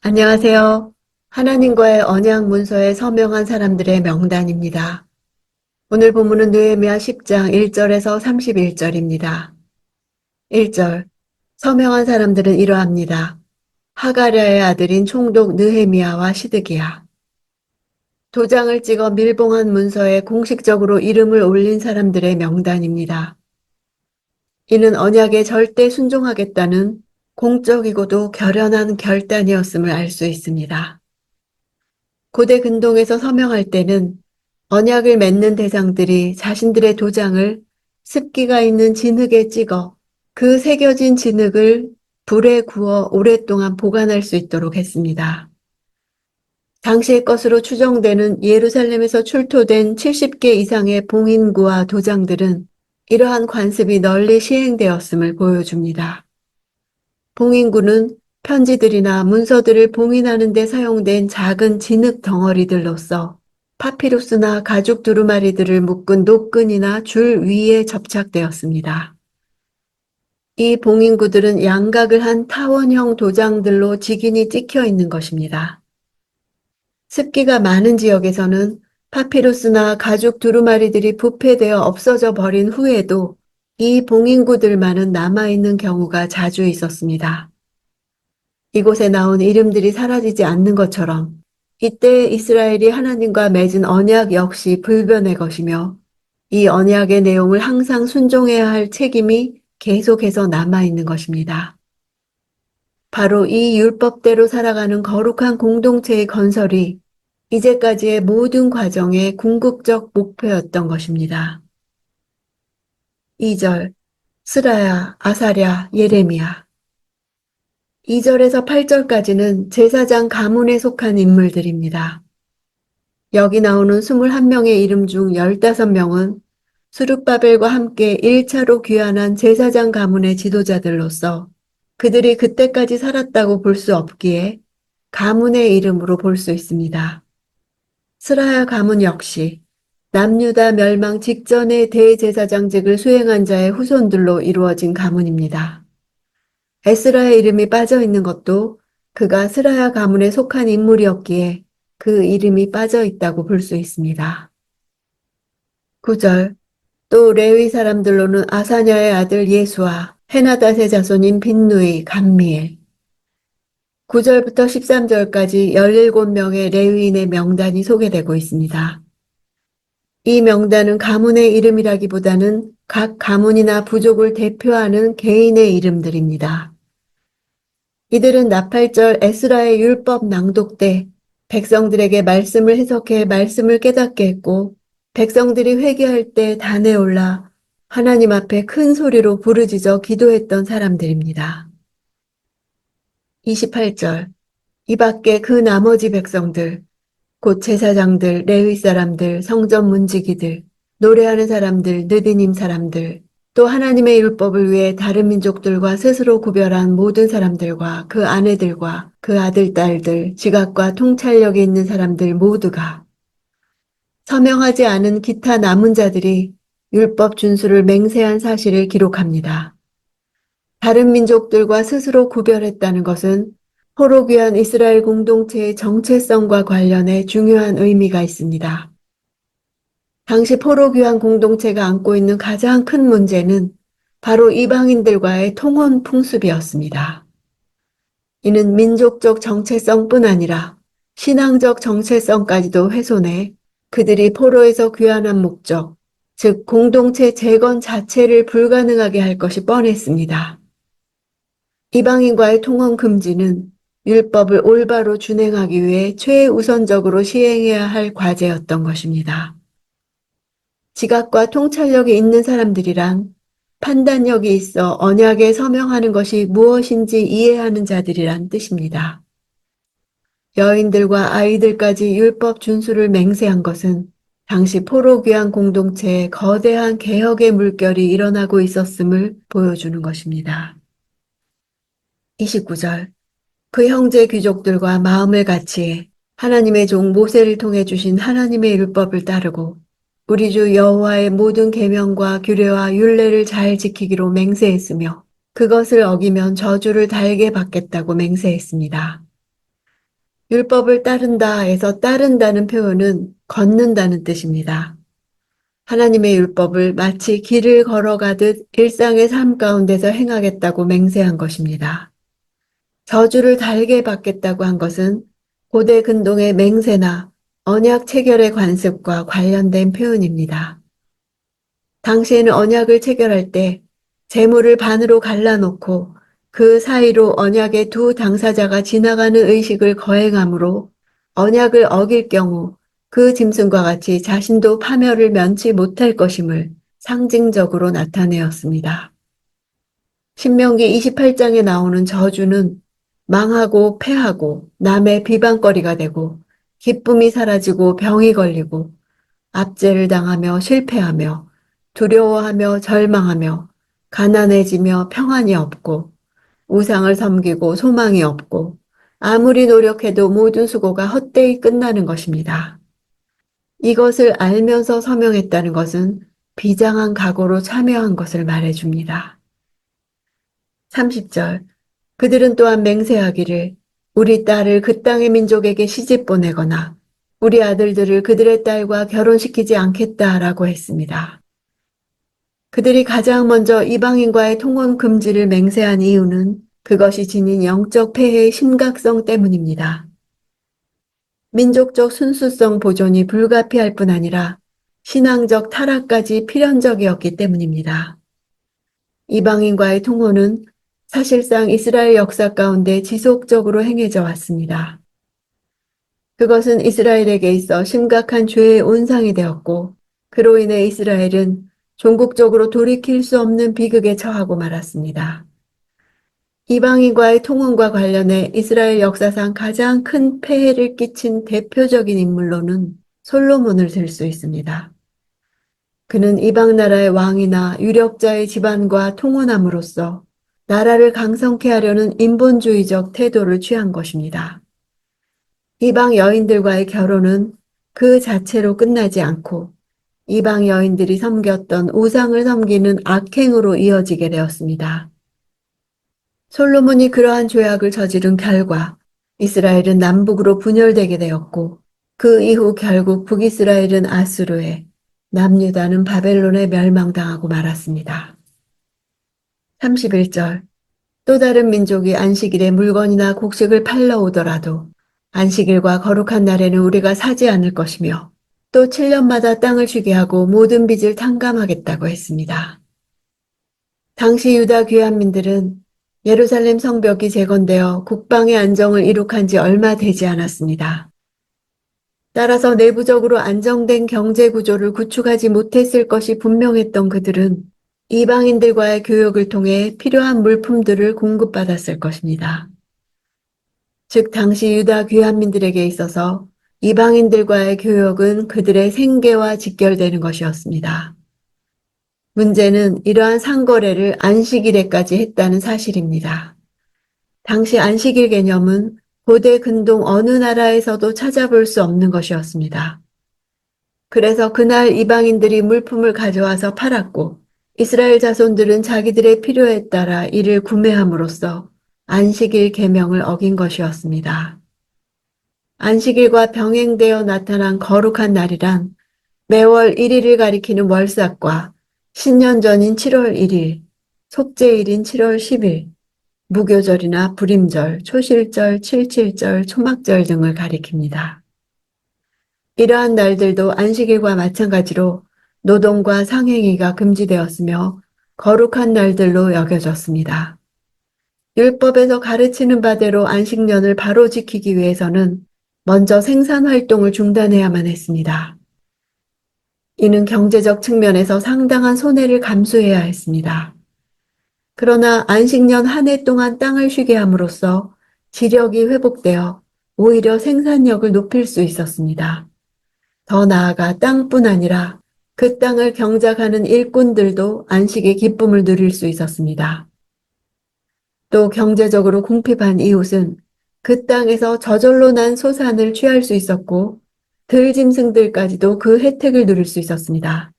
안녕하세요. 하나님과의 언약 문서에 서명한 사람들의 명단입니다. 오늘 본문은 느헤미야 10장 1절에서 31절입니다. 1절. 서명한 사람들은 이러합니다. 하가랴의 아들인 총독 느헤미야와 시드기야. 도장을 찍어 밀봉한 문서에 공식적으로 이름을 올린 사람들의 명단입니다. 이는 언약에 절대 순종하겠다는 공적이고도 결연한 결단이었음을 알 수 있습니다. 고대 근동에서 서명할 때는 언약을 맺는 대상들이 자신들의 도장을 습기가 있는 진흙에 찍어 그 새겨진 진흙을 불에 구워 오랫동안 보관할 수 있도록 했습니다. 당시의 것으로 추정되는 예루살렘에서 출토된 70개 이상의 봉인구와 도장들은 이러한 관습이 널리 시행되었음을 보여줍니다. 봉인구는 편지들이나 문서들을 봉인하는 데 사용된 작은 진흙 덩어리들로서 파피루스나 가죽 두루마리들을 묶은 노끈이나 줄 위에 접착되었습니다. 이 봉인구들은 양각을 한 타원형 도장들로 직인이 찍혀 있는 것입니다. 습기가 많은 지역에서는 파피루스나 가죽 두루마리들이 부패되어 없어져 버린 후에도 이 봉인구들만은 남아있는 경우가 자주 있었습니다. 이곳에 나온 이름들이 사라지지 않는 것처럼 이때 이스라엘이 하나님과 맺은 언약 역시 불변의 것이며 이 언약의 내용을 항상 순종해야 할 책임이 계속해서 남아있는 것입니다. 바로 이 율법대로 살아가는 거룩한 공동체의 건설이 이제까지의 모든 과정의 궁극적 목표였던 것입니다. 2절. 스라야, 아사랴, 예레미야. 2절에서 8절까지는 제사장 가문에 속한 인물들입니다. 여기 나오는 21명의 이름 중 15명은 수룹바벨과 함께 1차로 귀환한 제사장 가문의 지도자들로서 그들이 그때까지 살았다고 볼 수 없기에 가문의 이름으로 볼 수 있습니다. 스라야 가문 역시 남유다 멸망 직전의 대제사장직을 수행한 자의 후손들로 이루어진 가문입니다. 에스라의 이름이 빠져 있는 것도 그가 스라야 가문에 속한 인물이었기에 그 이름이 빠져 있다고 볼 수 있습니다. 9절. 또 레위 사람들로는 아사냐의 아들 예수와 헤나닷의 자손인 빈누이, 감미엘. 9절부터 13절까지 17명의 레위인의 명단이 소개되고 있습니다. 이 명단은 가문의 이름이라기보다는 각 가문이나 부족을 대표하는 개인의 이름들입니다. 이들은 나팔절 에스라의 율법 낭독 때 백성들에게 말씀을 해석해 말씀을 깨닫게 했고 백성들이 회개할 때 단에 올라 하나님 앞에 큰 소리로 부르짖어 기도했던 사람들입니다. 28절. 이 밖에 그 나머지 백성들, 곧 제사장들, 레위 사람들, 성전 문지기들, 노래하는 사람들, 느디님 사람들, 또 하나님의 율법을 위해 다른 민족들과 스스로 구별한 모든 사람들과 그 아내들과 그 아들, 딸들, 지각과 통찰력이 있는 사람들 모두가 서명하지 않은 기타 남은 자들이 율법 준수를 맹세한 사실을 기록합니다. 다른 민족들과 스스로 구별했다는 것은 포로 귀한 이스라엘 공동체의 정체성과 관련해 중요한 의미가 있습니다. 당시 포로 귀한 공동체가 안고 있는 가장 큰 문제는 바로 이방인들과의 통혼 풍습이었습니다. 이는 민족적 정체성뿐 아니라 신앙적 정체성까지도 훼손해 그들이 포로에서 귀환한 목적, 즉 공동체 재건 자체를 불가능하게 할 것이 뻔했습니다. 이방인과의 통혼 금지는 율법을 올바로 준행하기 위해 최우선적으로 시행해야 할 과제였던 것입니다. 지각과 통찰력이 있는 사람들이란 판단력이 있어 언약에 서명하는 것이 무엇인지 이해하는 자들이란 뜻입니다. 여인들과 아이들까지 율법 준수를 맹세한 것은 당시 포로 귀환 공동체에 거대한 개혁의 물결이 일어나고 있었음을 보여주는 것입니다. 29절. 그 형제 귀족들과 마음을 같이해 하나님의 종 모세를 통해 주신 하나님의 율법을 따르고 우리 주 여호와의 모든 계명과 규례와 율례를 잘 지키기로 맹세했으며 그것을 어기면 저주를 달게 받겠다고 맹세했습니다. 율법을 따른다에서 따른다는 표현은 걷는다는 뜻입니다. 하나님의 율법을 마치 길을 걸어가듯 일상의 삶 가운데서 행하겠다고 맹세한 것입니다. 저주를 달게 받겠다고 한 것은 고대 근동의 맹세나 언약 체결의 관습과 관련된 표현입니다. 당시에는 언약을 체결할 때 재물을 반으로 갈라놓고 그 사이로 언약의 두 당사자가 지나가는 의식을 거행하므로 언약을 어길 경우 그 짐승과 같이 자신도 파멸을 면치 못할 것임을 상징적으로 나타내었습니다. 신명기 28장에 나오는 저주는 망하고 패하고 남의 비방거리가 되고 기쁨이 사라지고 병이 걸리고 압제를 당하며 실패하며 두려워하며 절망하며 가난해지며 평안이 없고 우상을 섬기고 소망이 없고 아무리 노력해도 모든 수고가 헛되이 끝나는 것입니다. 이것을 알면서 서명했다는 것은 비장한 각오로 참여한 것을 말해줍니다. 30절 그들은 또한 맹세하기를 우리 딸을 그 땅의 민족에게 시집 보내거나 우리 아들들을 그들의 딸과 결혼시키지 않겠다라고 했습니다. 그들이 가장 먼저 이방인과의 통혼 금지를 맹세한 이유는 그것이 지닌 영적 폐해의 심각성 때문입니다. 민족적 순수성 보존이 불가피할 뿐 아니라 신앙적 타락까지 필연적이었기 때문입니다. 이방인과의 통혼은 사실상 이스라엘 역사 가운데 지속적으로 행해져 왔습니다. 그것은 이스라엘에게 있어 심각한 죄의 온상이 되었고 그로 인해 이스라엘은 종국적으로 돌이킬 수 없는 비극에 처하고 말았습니다. 이방인과의 통혼과 관련해 이스라엘 역사상 가장 큰 폐해를 끼친 대표적인 인물로는 솔로몬을 들 수 있습니다. 그는 이방 나라의 왕이나 유력자의 집안과 통혼함으로써 나라를 강성케 하려는 인본주의적 태도를 취한 것입니다. 이방 여인들과의 결혼은 그 자체로 끝나지 않고 이방 여인들이 섬겼던 우상을 섬기는 악행으로 이어지게 되었습니다. 솔로몬이 그러한 죄악을 저지른 결과 이스라엘은 남북으로 분열되게 되었고 그 이후 결국 북이스라엘은 아수르에 남유다는 바벨론에 멸망당하고 말았습니다. 31절 또 다른 민족이 안식일에 물건이나 곡식을 팔러 오더라도 안식일과 거룩한 날에는 우리가 사지 않을 것이며 또 7년마다 땅을 쉬게 하고 모든 빚을 탕감하겠다고 했습니다. 당시 유다 귀환민들은 예루살렘 성벽이 재건되어 국방의 안정을 이룩한 지 얼마 되지 않았습니다. 따라서 내부적으로 안정된 경제 구조를 구축하지 못했을 것이 분명했던 그들은 이방인들과의 교역을 통해 필요한 물품들을 공급받았을 것입니다. 즉 당시 유다 귀환민들에게 있어서 이방인들과의 교역은 그들의 생계와 직결되는 것이었습니다. 문제는 이러한 상거래를 안식일에까지 했다는 사실입니다. 당시 안식일 개념은 고대 근동 어느 나라에서도 찾아볼 수 없는 것이었습니다. 그래서 그날 이방인들이 물품을 가져와서 팔았고 이스라엘 자손들은 자기들의 필요에 따라 이를 구매함으로써 안식일 계명을 어긴 것이었습니다. 안식일과 병행되어 나타난 거룩한 날이란 매월 1일을 가리키는 월삭과 신년 전인 7월 1일, 속죄일인 7월 10일, 무교절이나 불임절, 초실절, 칠칠절, 초막절 등을 가리킵니다. 이러한 날들도 안식일과 마찬가지로 노동과 상행위가 금지되었으며 거룩한 날들로 여겨졌습니다. 율법에서 가르치는 바대로 안식년을 바로 지키기 위해서는 먼저 생산 활동을 중단해야만 했습니다. 이는 경제적 측면에서 상당한 손해를 감수해야 했습니다. 그러나 안식년 한 해 동안 땅을 쉬게 함으로써 지력이 회복되어 오히려 생산력을 높일 수 있었습니다. 더 나아가 땅뿐 아니라 그 땅을 경작하는 일꾼들도 안식의 기쁨을 누릴 수 있었습니다. 또 경제적으로 궁핍한 이웃은 그 땅에서 저절로 난 소산을 취할 수 있었고 들짐승들까지도 그 혜택을 누릴 수 있었습니다.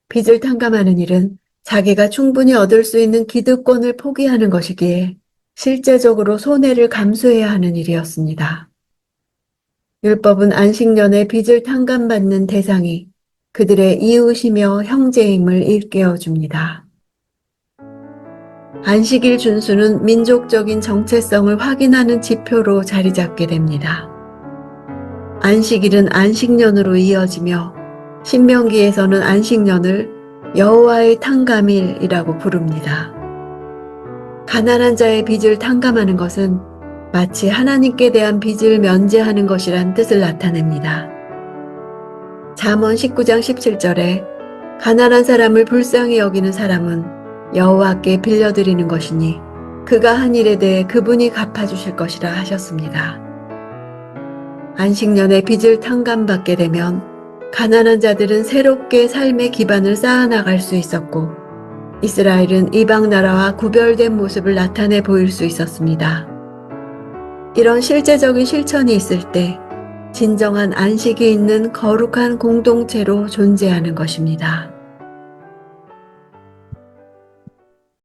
빚을 탕감하는 일은 자기가 충분히 얻을 수 있는 기득권을 포기하는 것이기에 실제적으로 손해를 감수해야 하는 일이었습니다. 율법은 안식년의 빚을 탕감받는 대상이 그들의 이웃이며 형제임을 일깨워 줍니다. 안식일 준수는 민족적인 정체성을 확인하는 지표로 자리 잡게 됩니다. 안식일은 안식년으로 이어지며 신명기에서는 안식년을 여호와의 탕감일이라고 부릅니다. 가난한 자의 빚을 탕감하는 것은 마치 하나님께 대한 빚을 면제하는 것이란 뜻을 나타냅니다. 잠언 19장 17절에 가난한 사람을 불쌍히 여기는 사람은 여호와께 빌려드리는 것이니 그가 한 일에 대해 그분이 갚아주실 것이라 하셨습니다. 안식년에 빚을 탕감받게 되면 가난한 자들은 새롭게 삶의 기반을 쌓아나갈 수 있었고 이스라엘은 이방 나라와 구별된 모습을 나타내 보일 수 있었습니다. 이런 실제적인 실천이 있을 때 진정한 안식이 있는 거룩한 공동체로 존재하는 것입니다.